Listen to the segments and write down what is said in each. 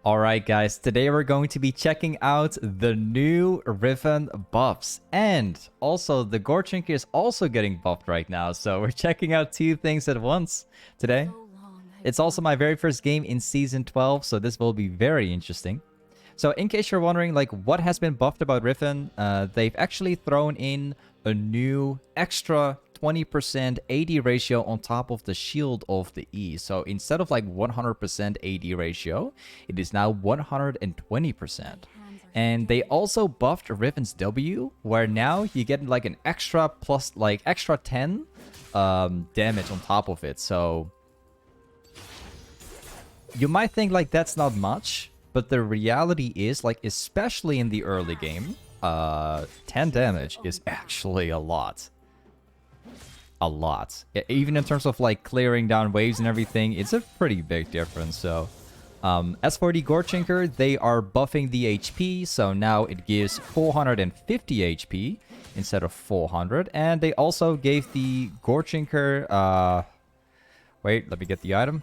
Alright guys, today we're going to be checking out the new Riven buffs. And also, the Goredrinker is also getting buffed right now. So we're checking out two things at once today. It's also my very first game in Season 12, so this will be very interesting. So in case you're wondering, like, what has been buffed about Riven, they've actually thrown in a new extra 20% AD ratio on top of the shield of the E. So instead of like 100% AD ratio, it is now 120%. And they also buffed Riven's W, where now you get like an extra plus, like extra 10 damage on top of it. So you might think like that's not much, but the reality is, like, especially in the early game, 10 damage is actually a lot. A lot. Even in terms of like clearing down waves and everything, it's a pretty big difference. So as for the Goredrinker, they are buffing the HP, so now it gives 450 HP instead of 400. And they also gave the Goredrinker wait, let me get the item.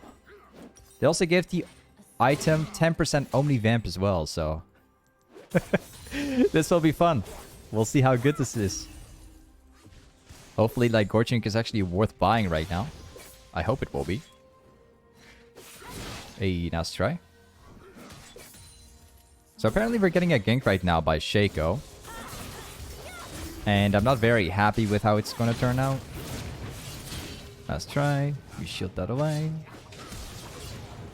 They also gave the item 10% Omni-Vamp as well, so this will be fun. We'll see how good this is. Hopefully, like, Goredrinker is actually worth buying right now. I hope it will be. Hey, nice try. So apparently we're getting a gank right now by Shaco. And I'm not very happy with how it's going to turn out. Nice try. We shield that away.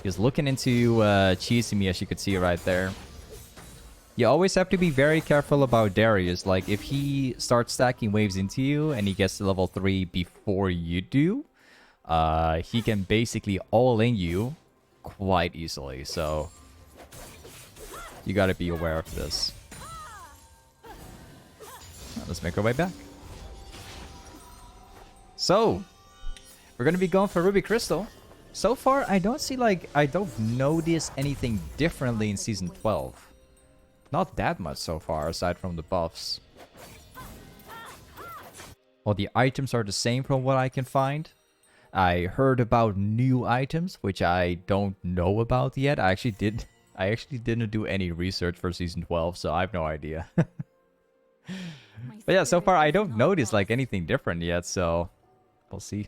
He's looking into cheesing me, as you could see right there. You always have to be very careful about Darius. Like, if he starts stacking waves into you and he gets to level 3 before you do, he can basically all-in you quite easily. So you gotta be aware of this. Let's make our way back. So we're gonna be going for Ruby Crystal. So far, I don't see, like, I don't notice anything differently in Season 12. Not that much so far, aside from the buffs. Well, the items are the same from what I can find. I heard about new items, which I don't know about yet. I actually didn't do any research for Season 12, so I have no idea. But yeah, so far I don't notice, like, anything different yet, so we'll see.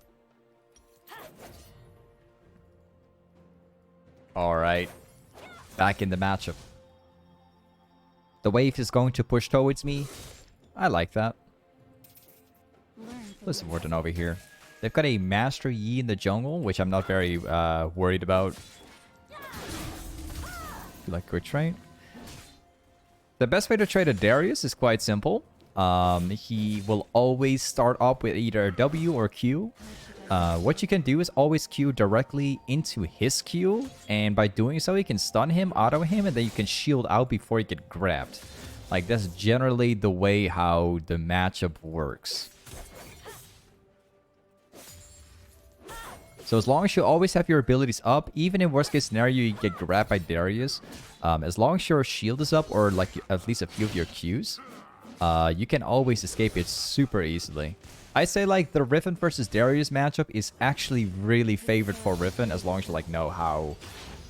Alright, back in the matchup. The wave is going to push towards me. I like that. Listen, Warden over here. They've got a Master Yi in the jungle, which I'm not very worried about. Like, quick trade. The best way to trade a Darius is quite simple. He will always start up with either W or Q. What you can do is always Q directly into his Q, and by doing so, you can stun him, auto him, and then you can shield out before you get grabbed. Like, that's generally the way how the matchup works. So as long as you always have your abilities up, even in worst case scenario you get grabbed by Darius, as long as your shield is up, or like at least a few of your Qs, you can always escape it super easily. I say, like, the Riven versus Darius matchup is actually really favored for Riven, as long as you, like, know how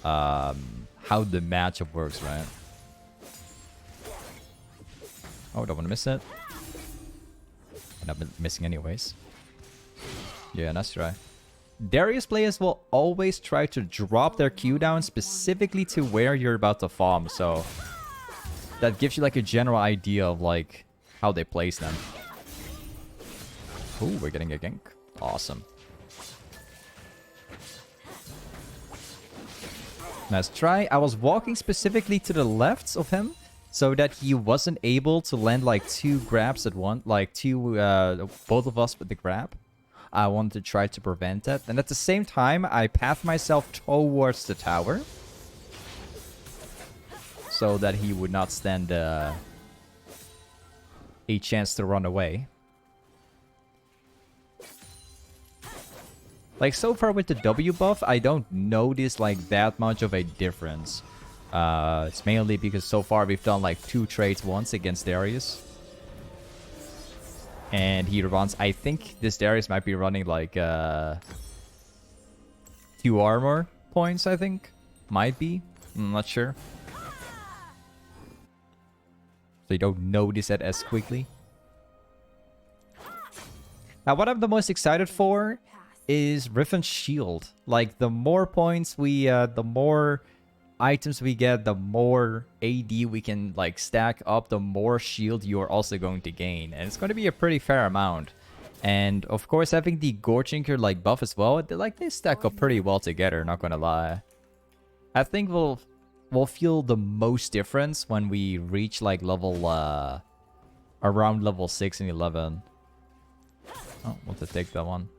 the matchup works, right? Oh, don't want to miss it. End up missing anyways. Yeah, nice try. Darius players will always try to drop their Q down specifically to where you're about to farm, so that gives you, like, a general idea of, like, how they place them. Ooh, we're getting a gank. Awesome. Nice try. I was walking specifically to the left of him so that he wasn't able to land like two grabs at once, like both of us with the grab. I wanted to try to prevent that. And at the same time, I pathed myself towards the tower so that he would not stand a chance to run away. Like, so far with the W buff, I don't notice, like, that much of a difference. It's mainly because so far we've done, like, 2 trades once against Darius. And he runs... I think this Darius might be running, like, 2 armor points, I think. Might be. I'm not sure. So you don't notice it as quickly. Now, what I'm the most excited for is Riven's shield. Like, the more points we, the more items we get, the more AD we can, like, stack up, the more shield you are also going to gain. And it's going to be a pretty fair amount. And, of course, having the Goredrinker, like, buff as well, they stack up pretty well together, not gonna lie. I think we'll feel the most difference when we reach, like, level, around level 6 and 11. Oh, want to take that one.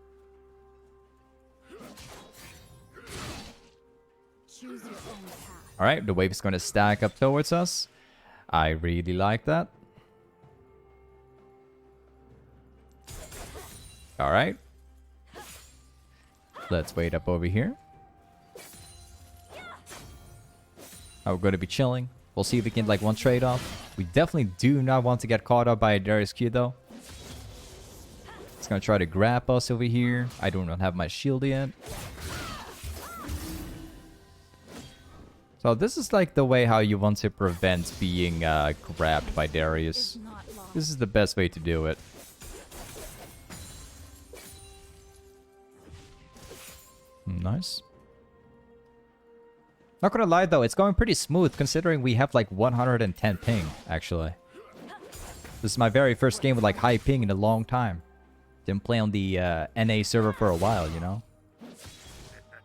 Alright, the wave is going to stack up towards us. I really like that. Alright. Let's wait up over here. Oh, we're going to be chilling. We'll see if we can, like, one trade off. We definitely do not want to get caught up by a Darius Q, though. It's going to try to grab us over here. I do not have my shield yet. So this is like the way how you want to prevent being grabbed by Darius. This is the best way to do it. Nice. Not gonna lie though, it's going pretty smooth considering we have like 110 ping, actually. This is my very first game with like high ping in a long time. Didn't play on the NA server for a while, you know?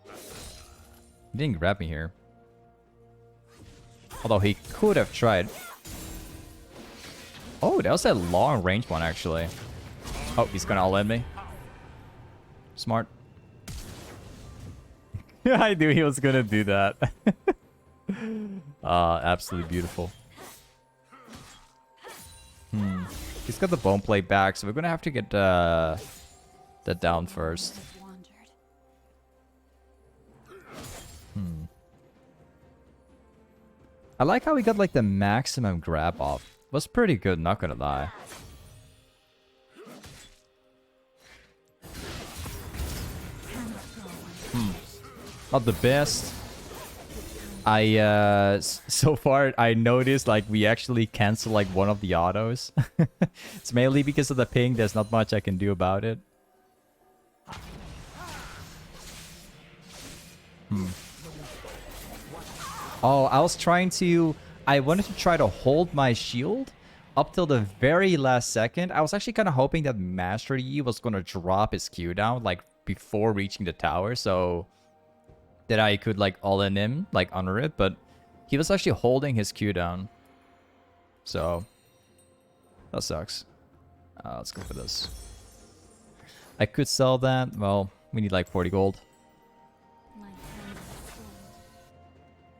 He didn't grab me here. Although he could have tried. Oh, that was a long range one, actually. Oh, he's gonna all in me. Smart. I knew he was gonna do that. Absolutely beautiful. He's got the bone plate back, so we're gonna have to get that down first. I like how we got like the maximum grab off. Was pretty good, not gonna lie. Not the best. So far I noticed like we actually cancel like one of the autos. It's mainly because of the ping. There's not much I can do about it. Oh, I wanted to try to hold my shield up till the very last second. I was actually kind of hoping that Master Yi was going to drop his Q down, like, before reaching the tower, so that I could, like, all-in him, like, under it, but he was actually holding his Q down. So, that sucks. Let's go for this. I could sell that. Well, we need, like, 40 gold.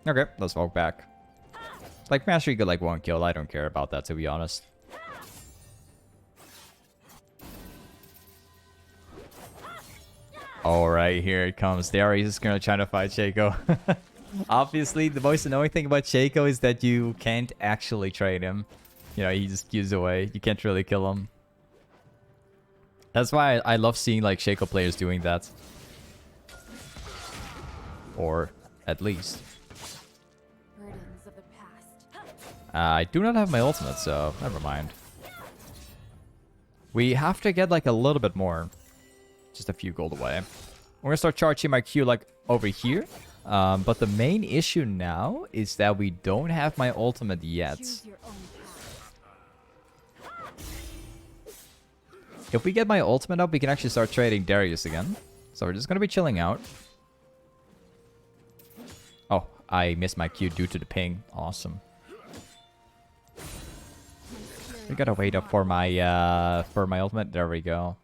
Okay, let's walk back. Like, Master Yi got like one kill. I don't care about that, to be honest. Alright, here it comes. Darius is gonna try to fight Shaco. Obviously, the most annoying thing about Shaco is that you can't actually trade him. You know, he just gives away. You can't really kill him. That's why I love seeing like Shaco players doing that. Or at least. I do not have my ultimate, so never mind. We have to get like a little bit more. Just a few gold away. We're gonna start charging my Q like over here. But the main issue now is that we don't have my ultimate yet. If we get my ultimate up, we can actually start trading Darius again. So we're just gonna be chilling out. Oh, I missed my Q due to the ping. Awesome. We gotta wait up for my ultimate. There we go.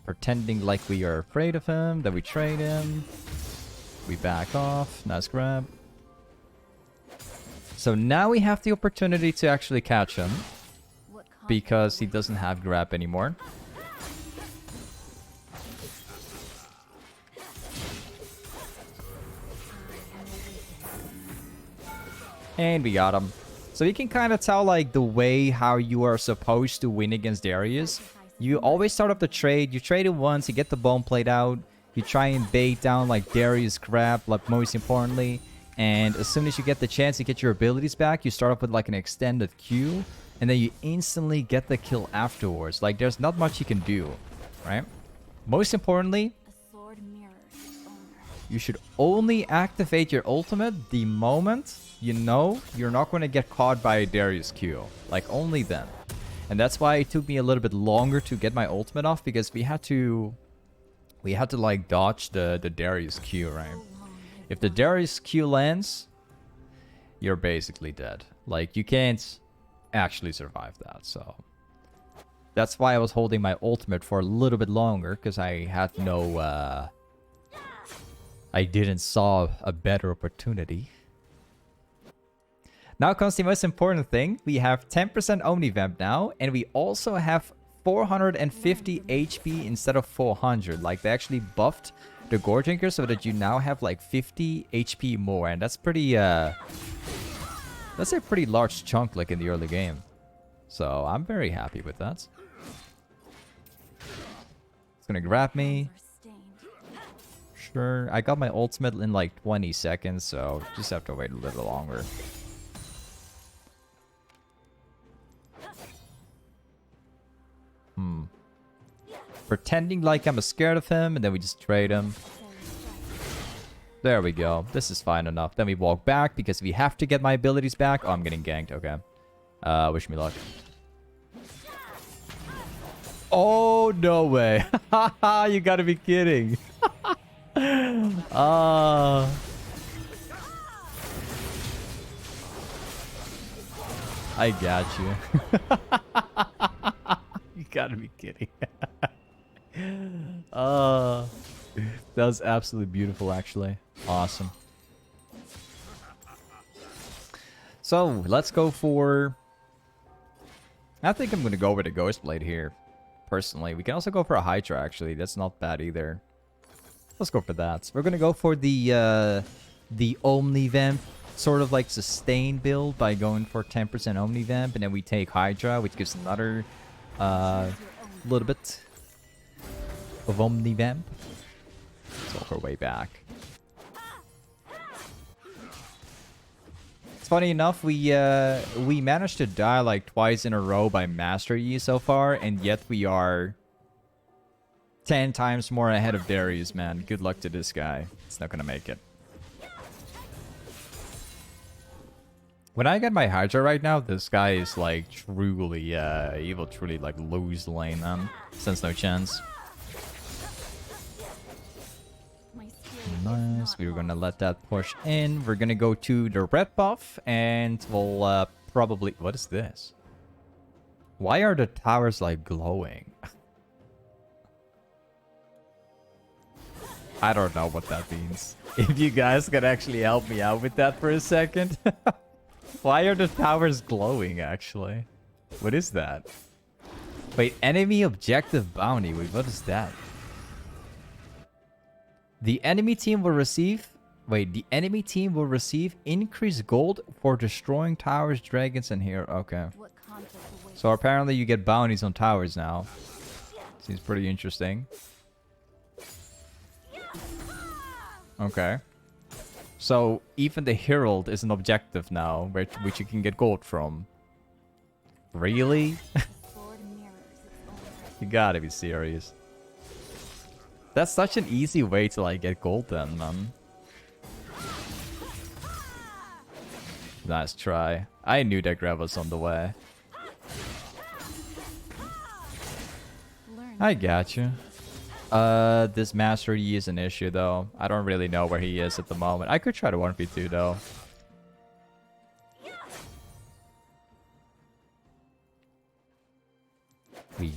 Pretending like we are afraid of him, that we trade him. We back off. Nice grab. So now we have the opportunity to actually catch him. Because he doesn't have grab anymore. And we got him. So you can kind of tell like the way how you are supposed to win against Darius. You always start up the trade. You trade it once, you get the bone plate out. You try and bait down like Darius grab, like most importantly. And as soon as you get the chance to get your abilities back, you start off with like an extended Q. And then you instantly get the kill afterwards. Like there's not much you can do, right? Most importantly, you should only activate your ultimate the moment you know you're not going to get caught by a Darius Q. Like only then. And that's why it took me a little bit longer to get my ultimate off, because we had to like dodge the Darius Q, right? If the Darius Q lands, you're basically dead. Like you can't actually survive that. So that's why I was holding my ultimate for a little bit longer, because I had no I didn't saw a better opportunity. Now comes the most important thing. We have 10% Omnivamp now, and we also have 450 HP instead of 400. Like they actually buffed the Goredrinker so that you now have like 50 HP more, and that's pretty that's a pretty large chunk like in the early game. So I'm very happy with that. It's gonna grab me. Sure, I got my ultimate in like 20 seconds, so just have to wait a little longer. Pretending like I'm scared of him, and then we just trade him. There we go. This is fine enough. Then we walk back because we have to get my abilities back. Oh, I'm getting ganked. Okay. Wish me luck. Oh, no way. You gotta be kidding. I got you. You gotta be kidding. That was absolutely beautiful, actually. Awesome. So, let's go for... I think I'm gonna go with a Ghost Blade here, personally. We can also go for a Hydra, actually. That's not bad either. Let's go for that. We're gonna go for the Omnivamp, sort of like sustain build by going for 10% Omnivamp, and then we take Hydra, which gives another little bit of Omnivamp. Let's walk our way back. It's funny enough, we managed to die like twice in a row by Master Yi so far, and yet we are 10 times more ahead of Darius, man. Good luck to this guy. It's not gonna make it. When I get my Hydra right now, this guy is like truly, he will truly like lose the lane, man. Stands no chance. Nice. We're gonna let that push in. We're gonna go to the red buff, and we'll probably... What is this? Why are the towers like glowing? I don't know what that means. If you guys can actually help me out with that for a second. Why are the towers glowing, actually? What is that? Wait, enemy objective bounty. Wait, what is that? The enemy team will receive... Wait, the enemy team will receive increased gold for destroying towers, dragons, and here. Okay. So apparently you get bounties on towers now. Seems pretty interesting. Okay. So even the Herald is an objective now, which you can get gold from. Really? You gotta be serious. That's such an easy way to like get gold then, man. Nice try. I knew that grab was on the way. I got you. This Master Yi is an issue though. I don't really know where he is at the moment. I could try to 1v2 though. We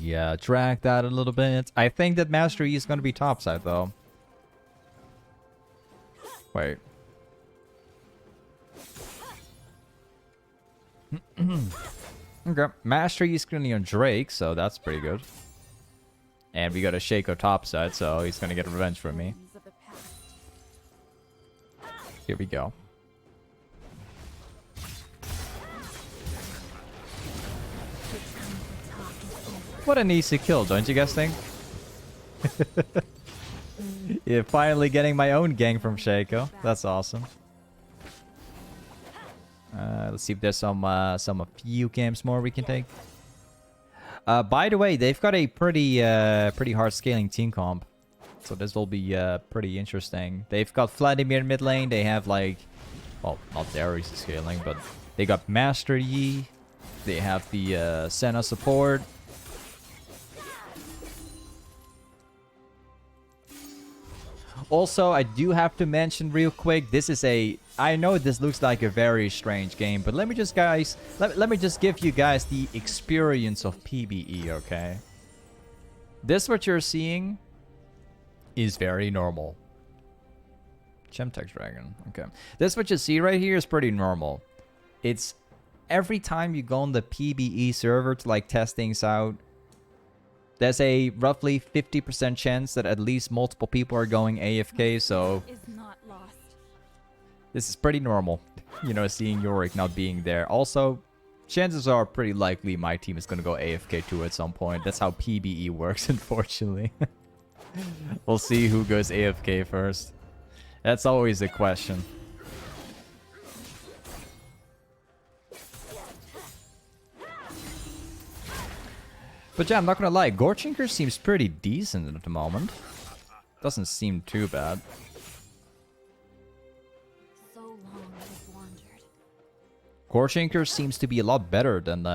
drag that a little bit. I think that Master Yi is going to be topside though. Wait. Okay, Master Yi is currently on Drake, so that's pretty good. And we got a Shaco topside, so he's gonna get revenge from me. Here we go. What an easy kill, don't you guys think? Yeah, finally getting my own gang from Shaco. That's awesome. Let's see if there's a few camps more we can take. By the way, they've got a pretty hard scaling team comp. So this will be pretty interesting. They've got Vladimir mid lane. They have like, well, not very easy scaling, but they got Master Yi. They have the Senna support. Also, I do have to mention real quick, this is a... I know this looks like a very strange game, but let me just, guys... Let me just give you guys the experience of PvE, okay? This, what you're seeing, is very normal. Gemtech Dragon, okay. This, what you see right here, is pretty normal. It's... Every time you go on the PvE server to, like, test things out, there's a roughly 50% chance that at least multiple people are going AFK, so this is pretty normal, you know, seeing Yorick not being there. Also, chances are pretty likely my team is going to go AFK too at some point. That's how PvE works, unfortunately. We'll see who goes AFK first. That's always a question. But yeah, I'm not gonna lie, Goredrinker seems pretty decent at the moment. Doesn't seem too bad. So long I've wandered. Goredrinker seems to be a lot better than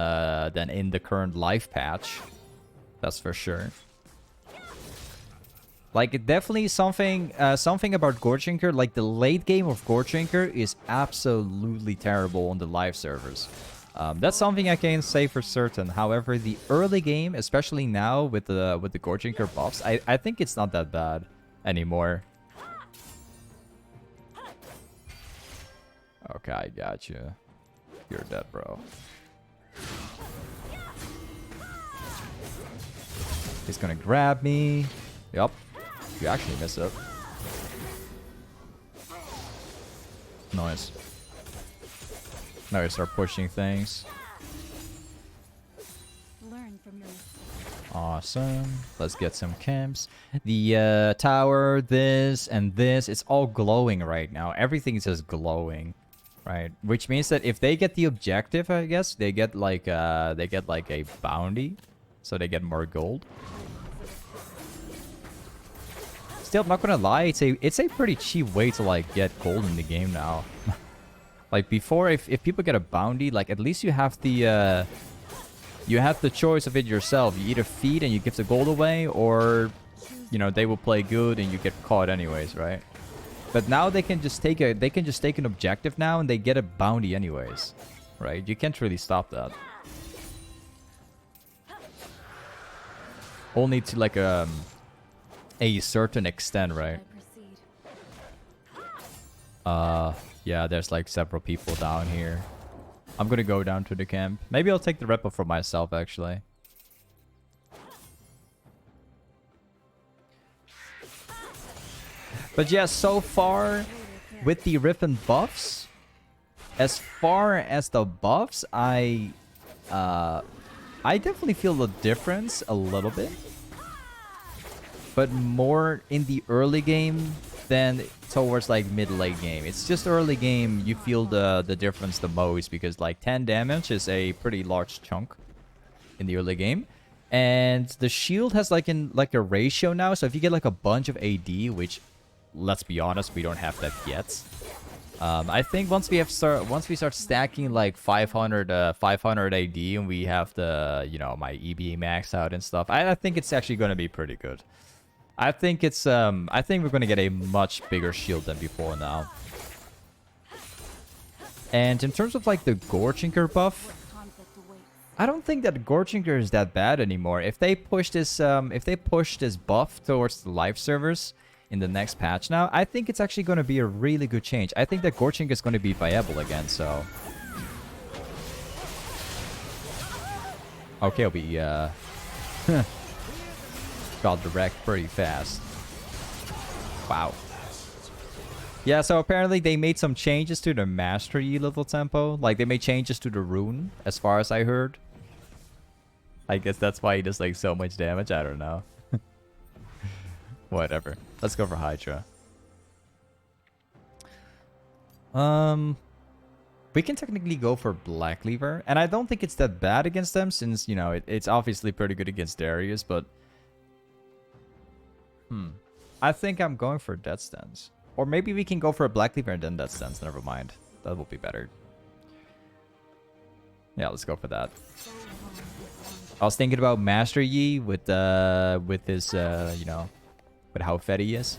in the current life patch. That's for sure. Like, it definitely something about Goredrinker, like the late game of Goredrinker is absolutely terrible on the live servers. That's something I can say for certain. However, the early game, especially now with the Goredrinker buffs, I think it's not that bad anymore. Okay, I got you. You're dead, bro. He's gonna grab me. Yup. You actually miss it. Nice. Now you start pushing things. Learn from your mistakes. Awesome. Let's get some camps. The tower, this, and this, it's all glowing right now. Everything is just glowing, right? Which means that if they get the objective, I guess, they get like a bounty. So they get more gold. Still, I'm not gonna lie, it's a pretty cheap way to like get gold in the game now. Like before, if people get a bounty, like at least you have the choice of it yourself. You either feed and you give the gold away, or you know, they will play good and you get caught anyways, right? But now they can just take an objective now and they get a bounty anyways, right? You can't really stop that. Only to like a certain extent, right? Yeah, there's like several people down here. I'm gonna go down to the camp. Maybe I'll take the rep up for myself, actually. But yeah, so far with the Riven buffs, as far as the buffs, I definitely feel the difference a little bit. But more in the early game than towards like mid-late game. It's just early game you feel the difference the most, because like 10 damage is a pretty large chunk in the early game. And the shield has like a ratio now, so if you get like a bunch of AD, which let's be honest, we don't have that yet. I think once we start stacking like 500 AD and we have the, you know, my EB max out and stuff, I think it's actually going to be pretty good. I think we're going to get a much bigger shield than before now. And in terms of like the Goredrinker buff, I don't think that Goredrinker is that bad anymore. If they push this buff towards the live servers in the next patch now, I think it's actually going to be a really good change. I think that Goredrinker is going to be viable again, so. Okay, we got direct pretty fast. Wow. Yeah, so apparently they made some changes to the mastery level tempo. Like, they made changes to the rune, as far as I heard. I guess that's why he does like so much damage. I don't know. Whatever. Let's go for hydra. We can technically go for black cleaver, and I don't think it's that bad against them, since you know it's obviously pretty good against Darius. But I think I'm going for death stance, or maybe we can go for a black cleaver and then death stance. Never mind, that will be better. Yeah, let's go for that. I was thinking about Master Yi with his you know, with how fed he is.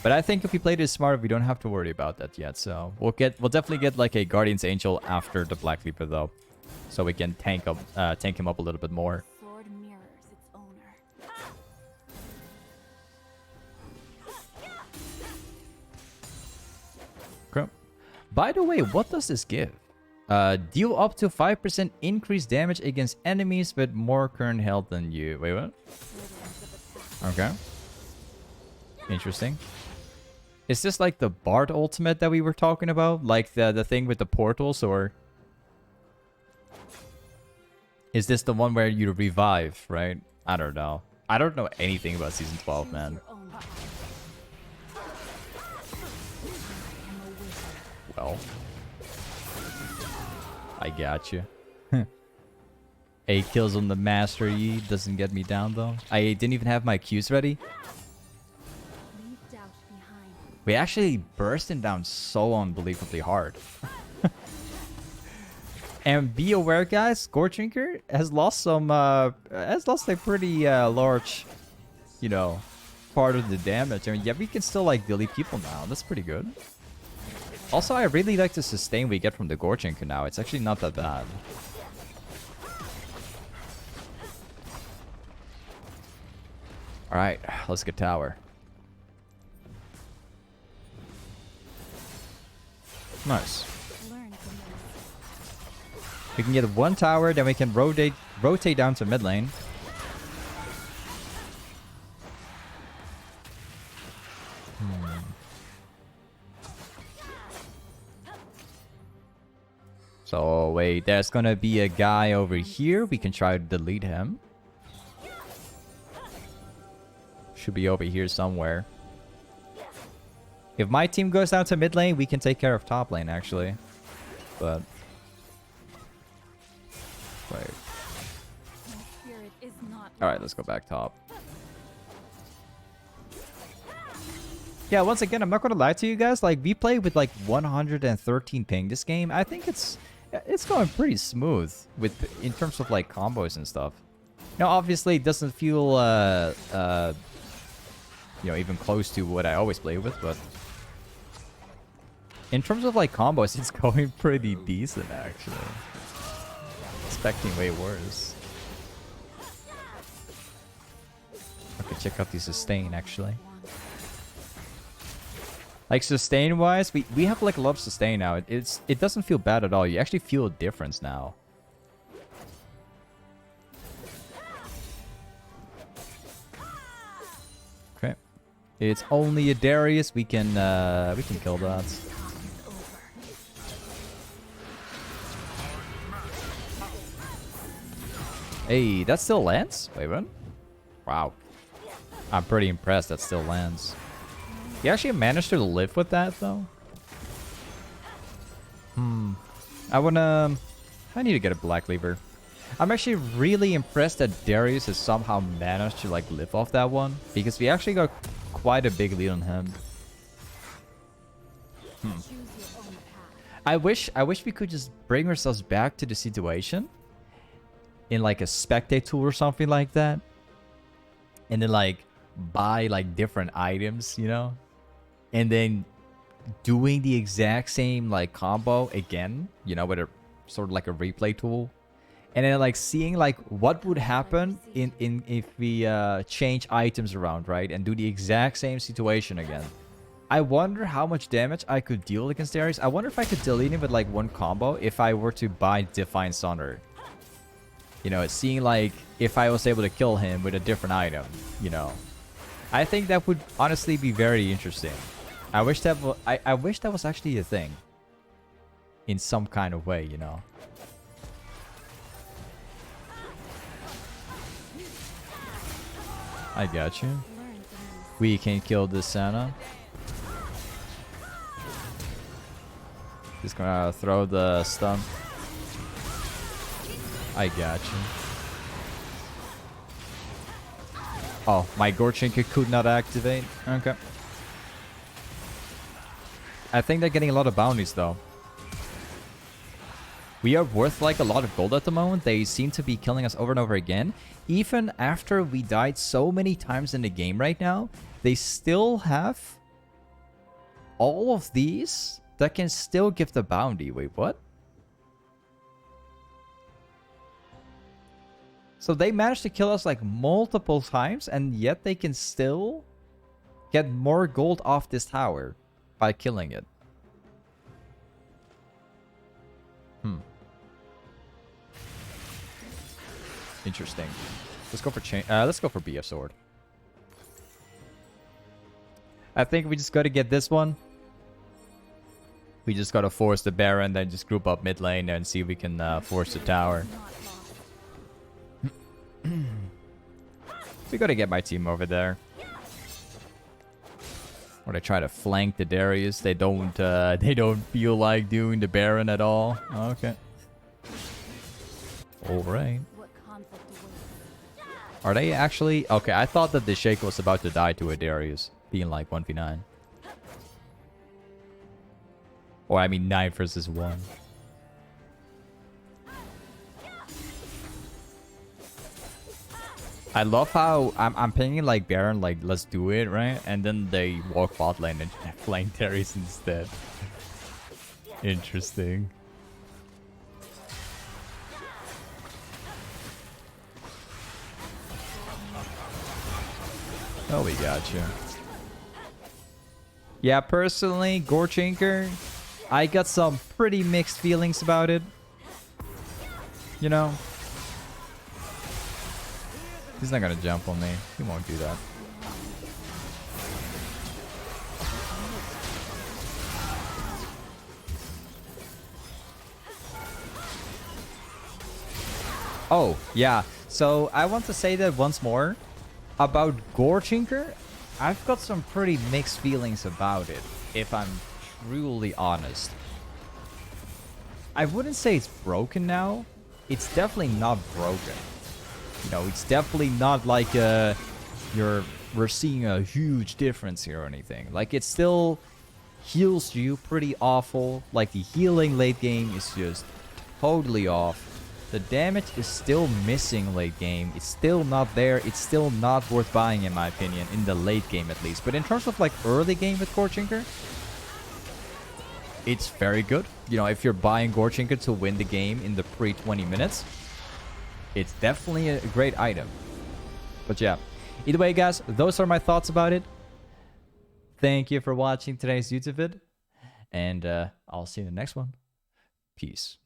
But I think if we played it smart, we don't have to worry about that yet. So we'll definitely get like a Guardian's Angel after the Black Cleaver though, so we can tank him up a little bit more. Sword mirrors its owner. Okay. By the way, what does this give? Deal up to 5% increased damage against enemies with more current health than you. Wait, what? Okay. Interesting. Is this like the Bard ultimate that we were talking about? Like the thing with the portals, or is this the one where you revive, right? I don't know. I don't know anything about Season 12, man. Well, I got you. 8 kills on the Master Yi doesn't get me down though. I didn't even have my Qs ready. We actually burst him down so unbelievably hard. And be aware, guys, Goredrinker has lost a pretty large, you know, part of the damage. I mean, yeah, we can still like delete people now. That's pretty good. Also, I really like the sustain we get from the Goredrinker now. It's actually not that bad. All right, let's get tower. Nice. We can get 1 tower, then we can rotate down to mid lane. So wait, there's gonna be a guy over here. We can try to delete him. Should be over here somewhere. If my team goes down to mid lane, we can take care of top lane, actually. But wait. Alright, let's go back top. Yeah, once again, I'm not gonna lie to you guys. Like, we play with like 113 ping this game. I think it's going pretty smooth in terms of like combos and stuff. Now, obviously, it doesn't feel you know, even close to what I always play with, but in terms of like combos, it's going pretty decent actually. Expecting way worse. Okay, check out the sustain actually. Like sustain wise, we have like a lot of sustain now. It doesn't feel bad at all. You actually feel a difference now. Okay. It's only a Darius. We can kill that. Hey, that still lands? Wait, what? Wow. I'm pretty impressed that still lands. You actually managed to live with that, though? I need to get a black cleaver. I'm actually really impressed that Darius has somehow managed to, like, live off that one. Because we actually got quite a big lead on him. I wish we could just bring ourselves back to the situation in like a spectate tool or something like that, and then like buy like different items, you know, and then doing the exact same like combo again, you know, with a sort of like a replay tool, and then like seeing like what would happen in if we change items around, right, and do the exact same situation again. I wonder how much damage I could deal against Darius. I wonder if I could delete him with like one combo if I were to buy Divine Sunder. You know, seeing like if I was able to kill him with a different item, you know. I think that would honestly be very interesting. I wish that was actually a thing. In some kind of way, you know. I got you. We can kill this Santa. Just gonna throw the stun. I got you. Oh, my Goredrinker could not activate. Okay. I think they're getting a lot of bounties though. We are worth like a lot of gold at the moment. They seem to be killing us over and over again. Even after we died so many times in the game right now, they still have all of these that can still give the bounty. Wait, what? So they managed to kill us like multiple times, and yet they can still get more gold off this tower by killing it. Interesting. Let's go for let's go for BF sword. I think we just gotta get this one. We just gotta force the Baron, then just group up mid lane and see if we can force the tower. We gotta get my team over there. Or they try to flank the Darius. They don't feel like doing the Baron at all. Okay. Alright. Are they actually... Okay, I thought that the Sheikah was about to die to a Darius. Being like 1v9. Or I mean 9 versus 1. I love how I'm pinging like Baron, like let's do it, right? And then they walk bot lane and flank Darius instead. Interesting. Oh, we got you. Yeah, personally, Goredrinker, I got some pretty mixed feelings about it. You know? He's not gonna jump on me. He won't do that. Oh, yeah. So, I want to say that once more. About Goredrinker, I've got some pretty mixed feelings about it, if I'm truly honest. I wouldn't say it's broken now. It's definitely not broken. You know, it's definitely not like we're seeing a huge difference here or anything. Like, it still heals you pretty awful. Like, the healing late game is just totally off. The damage is still missing late game. It's still not there. It's still not worth buying in my opinion, in the late game at least. But in terms of like early game with Goredrinker, it's very good. You know, if you're buying Goredrinker to win the game in the pre-20 minutes, it's definitely a great item. But yeah, either way guys, those are my thoughts about it. Thank you for watching today's YouTube vid. And I'll see you in the next one. Peace.